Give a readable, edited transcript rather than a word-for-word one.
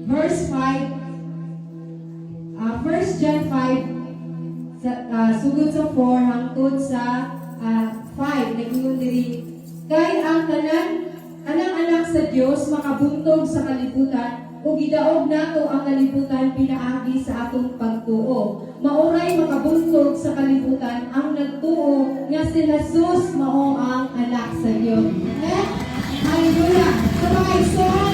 verse 5, 1 John 5, sugod sa 4 hangtod sa 5, nag-ingon diri, kay ang kanang anak sa Dios makabuntog sa kalibutan ug gidaog nato ang kalibutan pinaagi sa atong pagtuo. Mauray makabuntog sa kalibutan ang nagtuo nga si Jesus mao ang anak sa Dios. Hallelujah. Sa mga igsoon